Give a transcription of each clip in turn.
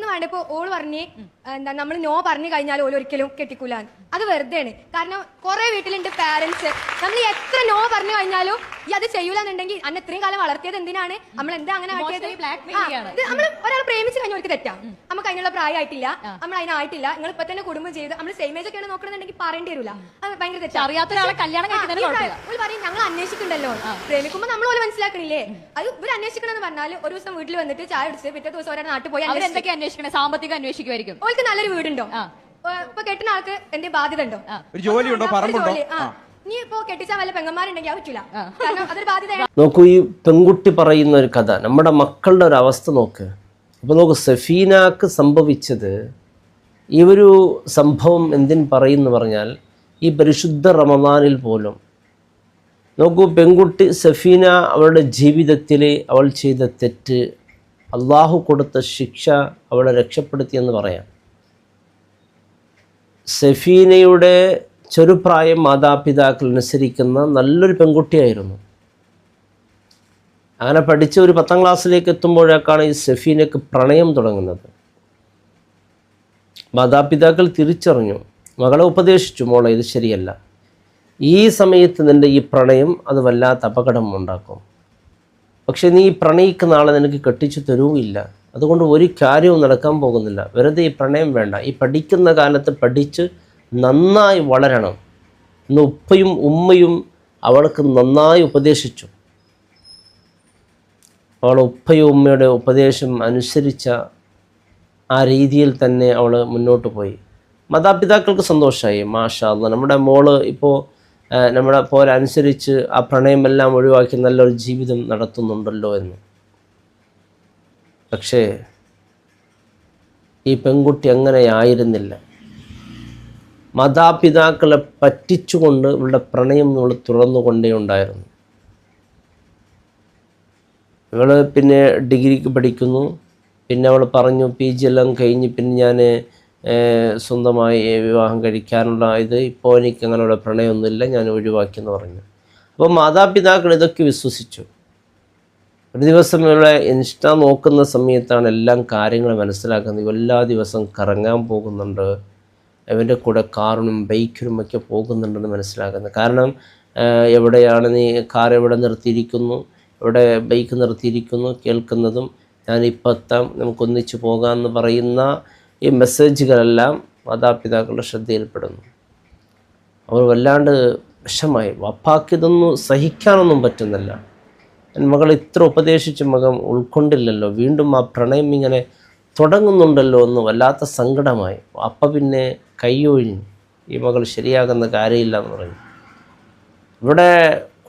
ഒന്നും വേണ്ട. ഇപ്പൊ ഓള് പറഞ്ഞ് എന്താ നമ്മൾ നോ പറഞ്ഞു കഴിഞ്ഞാൽ ഓല് ഒരിക്കലും കെട്ടിക്കൂലാന്ന്. അത് വെറുതെയാണ്. കാരണം കുറെ വീട്ടിലുണ്ട് പാരന്റ്സ്, നമ്മൾ എത്ര നോ പറഞ്ഞു കഴിഞ്ഞാലും ഈ അത് ചെയ്യൂലെന്നുണ്ടെങ്കിൽ അന്ന് ഇത്രയും കാലം വളർത്തിയത് എന്തിനാണ്, നമ്മൾ എന്താ അങ്ങനെ ആക്കിയത്? നമ്മൾ ഒരാൾ പ്രേമിച്ച് കഴിഞ്ഞാൽ അവർക്ക് തെറ്റാം. നമുക്ക് അതിനുള്ള പ്രായമായിട്ടില്ല, നമ്മൾ അതിനായിട്ടില്ല, നിങ്ങൾ ഇപ്പൊ തന്നെ കുടുംബം ചെയ്ത് നമ്മൾ സെയിം ഏജ് ഒക്കെയാണ് നോക്കണമെന്നുണ്ടെങ്കിൽ പറയേണ്ടി വരില്ല. അത് ഭയങ്കര തെറ്റാണ്. അറിയാത്ത ഒരാളെ കല്യാണം പറയും ഞങ്ങൾ അന്വേഷിക്കണ്ടല്ലോ, പ്രേമിക്കുമ്പോൾ നമ്മൾ പോലെ മനസ്സിലാക്കണില്ലേ? അത് ഇവർ അന്വേഷിക്കണമെന്ന് പറഞ്ഞാൽ ഒരു ദിവസം വീട്ടിൽ വന്നിട്ട് ചായ കുടിച്ച് പിറ്റേ ദിവസം ഒരാൾ നാട്ടിൽ പോയി എന്തൊക്കെ അന്വേഷിക്കണേ? സാമ്പത്തികം അന്വേഷിക്കുമായിരിക്കും. ഓൾക്ക് നല്ലൊരു വീടുണ്ടോ, ഇപ്പൊ കെട്ടുന്ന ആൾക്ക് എന്തെങ്കിലും ബാധ്യത ഉണ്ടോ, ഒരു ജോലിയുണ്ടോ, പറമ്പുണ്ടോ? നീ ഇപ്പൊ കെട്ടിച്ചാൽ വല്ല പെങ്ങന്മാരുണ്ടെങ്കിൽ പറ്റില്ല, കാരണം അതൊരു ബാധ്യത. നോക്കൂ, ഈ പെൺകുട്ടി പറയുന്ന ഒരു കഥ, നമ്മുടെ മക്കളുടെ ഒരു അവസ്ഥ നോക്ക്. അപ്പോൾ നോക്കൂ, സഫീനാക്ക് സംഭവിച്ചത് ഈ ഒരു സംഭവം എന്തിന് പറയുന്നു പറഞ്ഞാൽ, ഈ പരിശുദ്ധ റമദാനിൽ പോലും നോക്കൂ, പെൺകുട്ടി സഫീന അവളുടെ ജീവിതത്തിൽ അവൾ ചെയ്ത തെറ്റ്, അള്ളാഹു കൊടുത്ത ശിക്ഷ അവളെ രക്ഷപ്പെടുത്തിയെന്ന് പറയാം. സഫീനയുടെ ചെറുപ്രായം മാതാപിതാക്കൾ അനുസരിക്കുന്ന നല്ലൊരു പെൺകുട്ടിയായിരുന്നു. അങ്ങനെ പഠിച്ച് ഒരു 10ാം ക്ലാസ്സിലേക്ക് എത്തുമ്പോഴേക്കാണ് ഈ സഫീനയ്ക്ക് പ്രണയം തുടങ്ങുന്നത്. മാതാപിതാക്കൾ തിരിച്ചറിഞ്ഞു, മകളെ ഉപദേശിച്ചു, മോളെ ഇത് ശരിയല്ല, ഈ സമയത്ത് നിൻ്റെ ഈ പ്രണയം അത് വല്ലാത്ത അപകടം ഉണ്ടാക്കും, പക്ഷെ നീ പ്രണയിക്കുന്ന ആളെ നിനക്ക് കെട്ടിച്ചു തരുമില്ല, അതുകൊണ്ട് ഒരു കാര്യവും നടക്കാൻ പോകുന്നില്ല, വെറുതെ ഈ പ്രണയം വേണ്ട, ഈ പഠിക്കുന്ന കാലത്ത് പഠിച്ച് നന്നായി വളരണം എന്ന് ഉപ്പയും ഉമ്മയും അവൾക്ക് നന്നായി ഉപദേശിച്ചു. അവൾ ഉപ്പയും ഉമ്മയുടെ ഉപദേശം അനുസരിച്ച ആ രീതിയിൽ തന്നെ അവൾ മുന്നോട്ട് പോയി. മാതാപിതാക്കൾക്ക് സന്തോഷമായി, മാഷാ അല്ലാഹ്, നമ്മുടെ മോള് ഇപ്പോൾ നമ്മുടെ പോലെ അനുസരിച്ച് ആ പ്രണയമെല്ലാം ഒഴിവാക്കി നല്ലൊരു ജീവിതം നടത്തുന്നുണ്ടല്ലോ എന്ന്. പക്ഷേ ഈ പെൺകുട്ടി അങ്ങനെയായിരുന്നില്ല. മാതാപിതാക്കളെ പറ്റിച്ചുകൊണ്ട് ഇവളുടെ പ്രണയം ഇവൾ തുറന്നുകൊണ്ടേ ഉണ്ടായിരുന്നു. ഇവൾ പിന്നെ ഡിഗ്രിക്ക് പഠിക്കുന്നു, പിന്നെ അവൾ പറഞ്ഞു PG എല്ലാം കഴിഞ്ഞ് പിന്നെ ഞാൻ സ്വന്തമായി വിവാഹം കഴിക്കാനുള്ള ഇപ്പോൾ എനിക്ക് അങ്ങനെയുള്ള പ്രണയമൊന്നുമില്ല, ഞാൻ ഒഴിവാക്കിയെന്ന് പറഞ്ഞു. അപ്പോൾ മാതാപിതാക്കൾ ഇതൊക്കെ വിശ്വസിച്ചു. ഒരു ദിവസം ഇവളെ ഇൻസ്റ്റ നോക്കുന്ന സമയത്താണ് എല്ലാം കാര്യങ്ങൾ മനസ്സിലാക്കുന്നത്. ഇവ എല്ലാ ദിവസം കറങ്ങാൻ പോകുന്നുണ്ട്, ഇവൻ്റെ കൂടെ കാറിനും ബൈക്കിനും ഒക്കെ പോകുന്നുണ്ടെന്ന് മനസ്സിലാക്കുന്നത്. കാരണം എവിടെയാണ് നീ കാർ എവിടെ നിർത്തിയിരിക്കുന്നു, എവിടെ ബൈക്ക് നിർത്തിയിരിക്കുന്നു കേൾക്കുന്നതും, ഞാനിപ്പോൾ എത്താം, നമുക്കൊന്നിച്ച് പോകാമെന്ന് പറയുന്ന ഈ മെസ്സേജുകളെല്ലാം മാതാപിതാക്കളുടെ ശ്രദ്ധയിൽപ്പെടുന്നു. അവർ വല്ലാണ്ട് വിഷമായി. വാപ്പാക്കിതൊന്നും സഹിക്കാനൊന്നും പറ്റുന്നില്ല. മകൾ ഇത്ര ഉപദേശിച്ച മകൻ ഉൾക്കൊണ്ടില്ലല്ലോ, വീണ്ടും ആ പ്രണയം ഇങ്ങനെ തുടങ്ങുന്നുണ്ടല്ലോ എന്ന് വല്ലാത്ത സങ്കടമായി. വാപ്പ പിന്നെ കൈയൊഴിഞ്ഞു, ഈ മകൾ ശരിയാകുന്ന കാര്യമില്ല എന്ന് പറഞ്ഞു. ഇവിടെ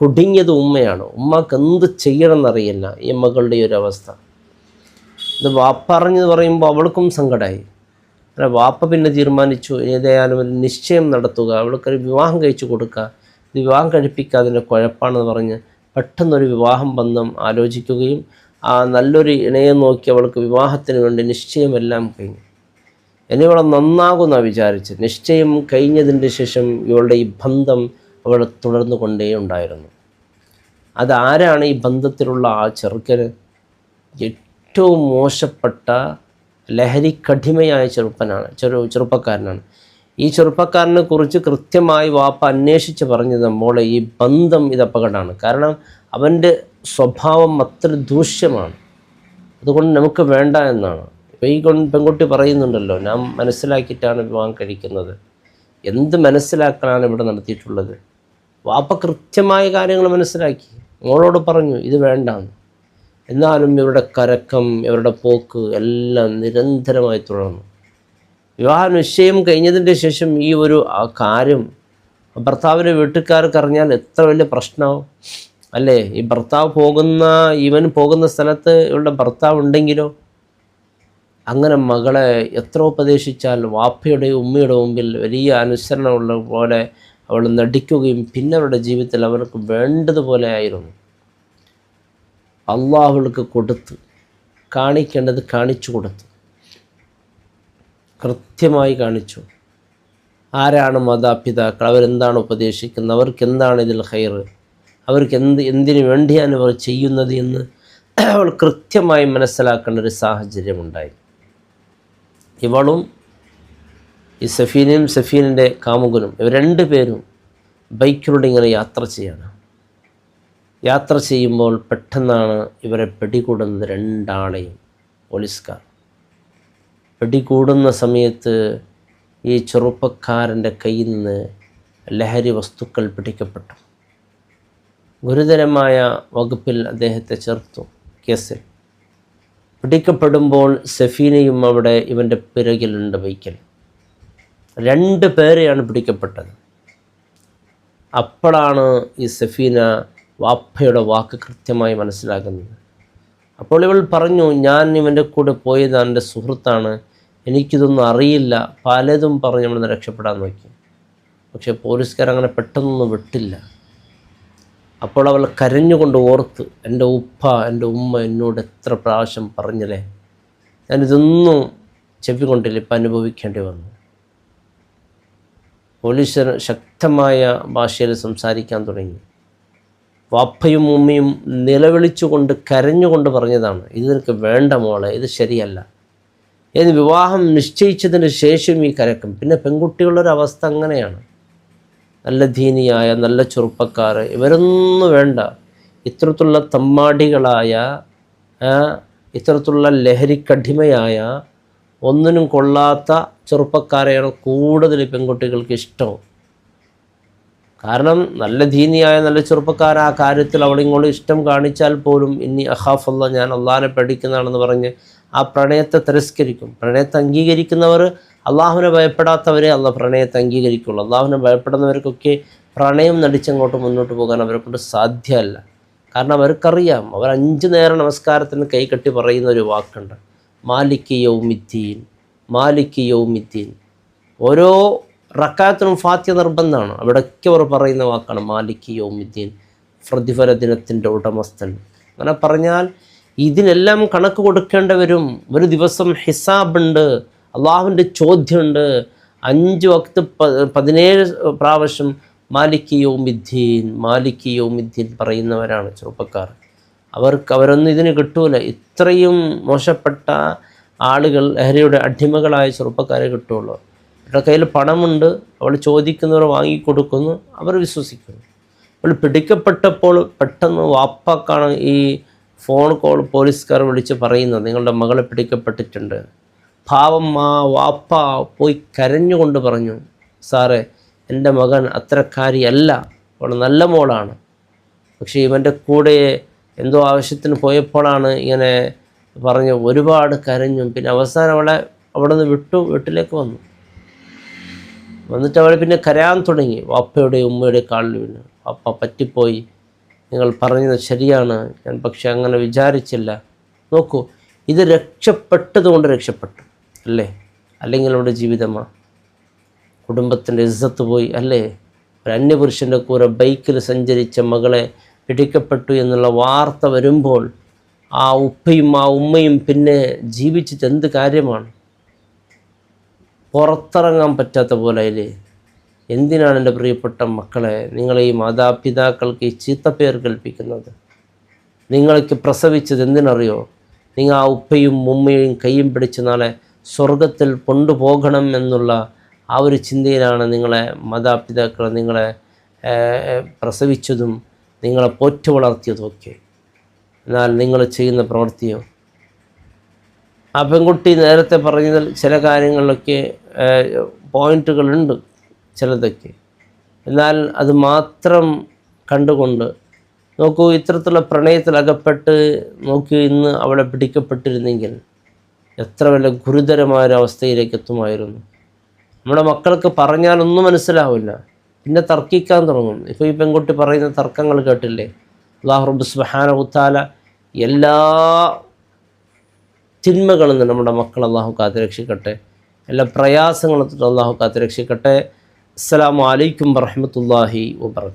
കുടുങ്ങിയത് ഉമ്മയാണ്. ഉമ്മക്ക് എന്ത് ചെയ്യണമെന്നറിയില്ല ഈ മകളുടെ ഒരു അവസ്ഥ. ഇത് വാപ്പ അറിഞ്ഞെന്ന് പറയുമ്പോൾ അവൾക്കും സങ്കടമായി. അല്ല, വാപ്പ പിന്നെ തീരുമാനിച്ചു ഏതായാലും ഒരു നിശ്ചയം നടത്തുക, അവൾക്കൊരു വിവാഹം കഴിച്ചു കൊടുക്കുക, ഇത് വിവാഹം കഴിപ്പിക്കാതിൻ്റെ കുഴപ്പമാണെന്ന് പറഞ്ഞ് പെട്ടെന്നൊരു വിവാഹം ബന്ധം ആലോചിക്കുകയും ആ നല്ലൊരു ഇണയെ നോക്കി അവൾക്ക് വിവാഹത്തിന് വേണ്ടി നിശ്ചയമെല്ലാം കഴിഞ്ഞു. ഇനി ഇവളെ നന്നാകുമെന്നാണ് വിചാരിച്ചത്. നിശ്ചയം കഴിഞ്ഞതിൻ്റെ ശേഷം ഇവളുടെ ഈ ബന്ധം അവൾ തുടർന്നു കൊണ്ടേ ഉണ്ടായിരുന്നു. അതാരാണ് ഈ ബന്ധത്തിലുള്ള ആ ചെറുക്കന്? ഏറ്റവും മോശപ്പെട്ട ലഹരിക്കടിമയായ ചെറുപ്പക്കാരനാണ്. ഈ ചെറുപ്പക്കാരനെ കുറിച്ച് കൃത്യമായി വാപ്പ അന്വേഷിച്ച് പറഞ്ഞത്, മോളെ ഈ ബന്ധം ഇത് അപകടമാണ്, കാരണം അവൻ്റെ സ്വഭാവം അത്ര ദൂഷ്യമാണ്, അതുകൊണ്ട് നമുക്ക് വേണ്ട എന്നാണ്. ഇപ്പോൾ ഈ പെൺകുട്ടി പറയുന്നുണ്ടല്ലോ, ഞാൻ മനസ്സിലാക്കിയിട്ടാണ് വിവാഹം കഴിക്കുന്നത്. എന്ത് മനസ്സിലാക്കലാണ് ഇവിടെ നടത്തിയിട്ടുള്ളത്? വാപ്പ കൃത്യമായ കാര്യങ്ങൾ മനസ്സിലാക്കി, മോളോട് പറഞ്ഞു ഇത് വേണ്ടാന്ന്. എന്നാലും ഇവരുടെ കരക്കം, ഇവരുടെ പോക്ക് എല്ലാം നിരന്തരമായി തുടർന്നു. വിവാഹ നിശ്ചയം കഴിഞ്ഞതിൻ്റെ ശേഷം ഈ ഒരു കാര്യം ഭർത്താവിൻ്റെ വീട്ടുകാർക്ക് അറിഞ്ഞാൽ എത്ര വലിയ പ്രശ്നമാവും അല്ലേ? ഈ ഇവൻ പോകുന്ന സ്ഥലത്ത് ഇവളുടെ ഭർത്താവ് ഉണ്ടെങ്കിലോ? അങ്ങനെ മകളെ എത്ര ഉപദേശിച്ചാൽ വാപ്പയുടെ ഉമ്മയുടെ മുമ്പിൽ വലിയ അനുസരണമുള്ള പോലെ അവൾ നടിക്കുകയും പിന്നെ അവരുടെ ജീവിതത്തിൽ അവർക്ക് വേണ്ടതുപോലെ ആയിരുന്നു. അള്ളാഹു അവൾക്ക് കൊടുത്ത് കാണിക്കേണ്ടത് കാണിച്ചു കൊടുത്തു, കൃത്യമായി കാണിച്ചു. ആരാണ് മാതാപിതാക്കൾ, അവരെന്താണ് ഉപദേശിക്കുന്നത്, അവർക്ക് എന്താണ് ഇതിൽ ഖൈർ, അവർക്ക് എന്തിനു വേണ്ടിയാണ് അവർ ചെയ്യുന്നത് എന്ന് അവൾ കൃത്യമായി മനസ്സിലാക്കേണ്ട ഒരു സാഹചര്യമുണ്ടായി. ഇവളും ഈ സഫീനയും സഫീനിൻ്റെ കാമുകനും ഇവർ രണ്ടുപേരും ബൈക്കിലൂടെ ഇങ്ങനെ യാത്ര ചെയ്യാണ്. യാത്ര ചെയ്യുമ്പോൾ പെട്ടെന്നാണ് ഇവരെ പിടികൂടുന്നത്, രണ്ടാളെയും പോലീസുകാർ. പിടികൂടുന്ന സമയത്ത് ഈ ചെറുപ്പക്കാരൻ്റെ കയ്യിൽ നിന്ന് ലഹരി വസ്തുക്കൾ പിടിക്കപ്പെട്ടു. ഗുരുതരമായ വകുപ്പിൽ അദ്ദേഹത്തെ ചേർത്തു കേസിൽ. പിടിക്കപ്പെടുമ്പോൾ സഫീനയും അവിടെ ഇവൻ്റെ പിറകിലുണ്ട് ബൈക്കിൽ. 2 പേരെയാണ് പിടിക്കപ്പെട്ടത്. അപ്പോഴാണ് ഈ സഫീന വാപ്പയുടെ വാക്ക് കൃത്യമായി മനസ്സിലാക്കുന്നത്. അപ്പോൾ ഇവൾ പറഞ്ഞു, ഞാൻ ഇവൻ്റെ കൂടെ പോയത് എൻ്റെ സുഹൃത്താണ്, എനിക്കിതൊന്നും അറിയില്ല, പലതും പറഞ്ഞ് നമ്മൾ രക്ഷപ്പെടാൻ നോക്കി. പക്ഷേ പോലീസുകാരങ്ങനെ പെട്ടെന്നൊന്നും വിട്ടില്ല. അപ്പോൾ അവൾ കരഞ്ഞുകൊണ്ട് ഓർത്ത്, എൻ്റെ ഉപ്പ എൻ്റെ ഉമ്മ എന്നോട് എത്ര പ്രാവശ്യം പറഞ്ഞില്ലേ, ഞാനിതൊന്നും ചെവി കൊണ്ടില്ല, ഇപ്പം അനുഭവിക്കേണ്ടി വന്നു. പോലീസ് ശക്തമായ ഭാഷയിൽ സംസാരിക്കാൻ തുടങ്ങി. വാപ്പയും ഉമ്മയും നിലവിളിച്ചുകൊണ്ട് കരഞ്ഞുകൊണ്ട് പറഞ്ഞതാണ്, ഇത് നിനക്ക് വേണ്ട മോളെ, ഇത് ശരിയല്ല. ഏത് വിവാഹം നിശ്ചയിച്ചതിന് ശേഷം ഈ കരക്കും. പിന്നെ പെൺകുട്ടികളുടെ അങ്ങനെയാണ്. നല്ല ദീനിയായ നല്ല ചെറുപ്പക്കാർ ഇവരൊന്നും വേണ്ട. ഇത്തരത്തിലുള്ള തമ്മാടികളായ, ഇത്തരത്തിലുള്ള ലഹരിക്കടിമയായ, ഒന്നിനും കൊള്ളാത്ത ചെറുപ്പക്കാരെയാണ് കൂടുതൽ പെൺകുട്ടികൾക്ക് ഇഷ്ടം. കാരണം നല്ല ദീനിയായ നല്ല ചെറുപ്പക്കാർ ആ കാര്യത്തിൽ അവളിങ്ങോട്ട് ഇഷ്ടം കാണിച്ചാൽ പോലും ഇനി അഖാഫല്ല, ഞാൻ അള്ളാഹിനെ പഠിക്കുന്നതാണെന്ന് പറഞ്ഞ് ആ പ്രണയത്തെ തിരസ്കരിക്കും. പ്രണയത്തെ അംഗീകരിക്കുന്നവർ, അള്ളാഹുവിനെ ഭയപ്പെടാത്തവരെ അള്ളാഹ് പ്രണയത്തെ അംഗീകരിക്കുള്ളൂ. അള്ളാഹുവിനെ ഭയപ്പെടുന്നവർക്കൊക്കെ പ്രണയം നടിച്ചങ്ങോട്ട് മുന്നോട്ട് പോകാൻ അവരെ കൊണ്ട് സാധ്യമല്ല. കാരണം അവർക്കറിയാം, അവർ 5 നേരം നമസ്കാരത്തിന് കൈകെട്ടി പറയുന്ന ഒരു വാക്കുണ്ട്, മാലിക് യൗമിദ്ദീൻ, മാലിക് യൗമിദ്ദീൻ. ഓരോ റക്കാത്തിനും ഫാത്തിഹ നിർബന്ധമാണ്. അവിടെയൊക്കെ അവർ പറയുന്ന വാക്കാണ് മാലിക് യൗമിദ്ദീൻ, പ്രതിഫല ദിനത്തിൻ്റെ ഉടമസ്ഥൻ. അങ്ങനെ പറഞ്ഞാൽ ഇതിനെല്ലാം കണക്ക് കൊടുക്കേണ്ടവരും. ഒരു ദിവസം ഹിസാബുണ്ട്, അള്ളാഹുവിൻ്റെ ചോദ്യമുണ്ട്. 5 വക്ത് 17 പ്രാവശ്യം മാലിക് യൗമിദ്ദീൻ, മാലിക് യൗമിദ്ദീൻ പറയുന്നവരാണ് ചെറുപ്പക്കാർ. അവരൊന്നും ഇതിന് കിട്ടൂല. ഇത്രയും മോശപ്പെട്ട ആളുകൾ, ലഹരിയുടെ അടിമകളായ ചെറുപ്പക്കാരെ കിട്ടുള്ളൂ. അവരുടെ കയ്യിൽ പണമുണ്ട്, അവൾ ചോദിക്കുന്നവർ വാങ്ങിക്കൊടുക്കുന്നു, അവർ വിശ്വസിക്കുന്നു. അവൾ പിടിക്കപ്പെട്ടപ്പോൾ പെട്ടെന്ന് വാപ്പാക്കാണ് ഈ ഫോൺ കോൾ പോലീസുകാർ വിളിച്ച് പറയുന്നത്, നിങ്ങളുടെ മകളെ പിടിക്കപ്പെട്ടിട്ടുണ്ട്. പാവം ആ വാപ്പ പോയി കരഞ്ഞുകൊണ്ട് പറഞ്ഞു, സാറേ എൻ്റെ മകൻ അത്തരക്കാരിയല്ല, അവൾ നല്ല മോളാണ്. പക്ഷേ ഇവൻ്റെ കൂടെ എന്തോ ആവശ്യത്തിന് പോയപ്പോഴാണ് ഇങ്ങനെ പറഞ്ഞ് ഒരുപാട് കരഞ്ഞു. പിന്നെ അവസാനം അവളെ അവിടെ നിന്ന് വീട്ടിലേക്ക് വന്നിട്ട് അവൾ പിന്നെ കരയാൻ തുടങ്ങി. വാപ്പയുടെയും ഉമ്മയുടെയും കാലിൽ വീണു. വാപ്പ പറ്റിപ്പോയി, നിങ്ങൾ പറഞ്ഞത് ശരിയാണ്, ഞാൻ പക്ഷെ അങ്ങനെ വിചാരിച്ചില്ല. നോക്കൂ, ഇത് രക്ഷപ്പെട്ടതുകൊണ്ട് രക്ഷപ്പെട്ടു അല്ലേ? അല്ലെങ്കിൽ അവരുടെ ജീവിതമാണ്, കുടുംബത്തിൻ്റെ ഇസ്സത്ത് പോയി അല്ലേ? ഒരു അന്യപുരുഷൻ്റെ കൂടെ ബൈക്കിൽ സഞ്ചരിച്ച മകളെ പിടിക്കപ്പെട്ടു എന്നുള്ള വാർത്ത വരുമ്പോൾ ആ ഉപ്പയും ആ ഉമ്മയും പിന്നെ ജീവിച്ചിട്ട് എന്ത് കാര്യമാണ്? പുറത്തിറങ്ങാൻ പറ്റാത്ത പോലെ അല്ലേ? എന്തിനാണ് എൻ്റെ പ്രിയപ്പെട്ട മക്കളെ നിങ്ങൾ ഈ മാതാപിതാക്കൾക്ക് ഈ ചീത്തപ്പേർ കൽപ്പിക്കുന്നത്? നിങ്ങൾക്ക് പ്രസവിച്ചത് എന്തിനറിയോ? നിങ്ങൾ ആ ഉപ്പയും ഉമ്മയും കൈയും പിടിച്ച് നാളെ സ്വർഗത്തിൽ കൊണ്ടുപോകണം എന്നുള്ള ആ ഒരു ചിന്തയിലാണ് നിങ്ങളെ മാതാപിതാക്കൾ നിങ്ങളെ പ്രസവിച്ചതും നിങ്ങളെ പോറ്റു വളർത്തിയതുമൊക്കെ. എന്നാൽ നിങ്ങൾ ചെയ്യുന്ന പ്രവൃത്തിയോ? ആ പെൺകുട്ടി നേരത്തെ പറഞ്ഞതിൽ ചില കാര്യങ്ങളിലൊക്കെ പോയിന്റുകളുണ്ട് ചിലതൊക്കെ. എന്നാൽ അത് മാത്രം കണ്ടുകൊണ്ട് നോക്കൂ, ഇത്തരത്തിലുള്ള പ്രണയത്തിലകപ്പെട്ട് നോക്കി ഇന്ന് അവളെ പിടിക്കപ്പെട്ടിരുന്നെങ്കിൽ എത്ര വലിയ ഗുരുതരമായൊരവസ്ഥയിലേക്ക് എത്തുമായിരുന്നു. നമ്മുടെ മക്കൾക്ക് പറഞ്ഞാലൊന്നും മനസ്സിലാവില്ല, പിന്നെ തർക്കിക്കാൻ തുടങ്ങും. ഇപ്പോൾ ഈ പെൺകുട്ടി പറയുന്ന തർക്കങ്ങൾ കേട്ടില്ലേ? അല്ലാഹു റബ്ബ് സുബ്ഹാനഹു വ തആല എല്ലാ തിന്മകളിൽ നിന്ന് നമ്മുടെ മക്കൾ അല്ലാഹു കാത്തുരക്ഷിക്കട്ടെ, എല്ലാ പ്രയാസങ്ങളും അല്ലാഹു കാത്തുരക്ഷിക്കട്ടെ. അസ്സലാമു അലൈക്കും വറഹ്മത്തുള്ളാഹി വബറകാതുഹു.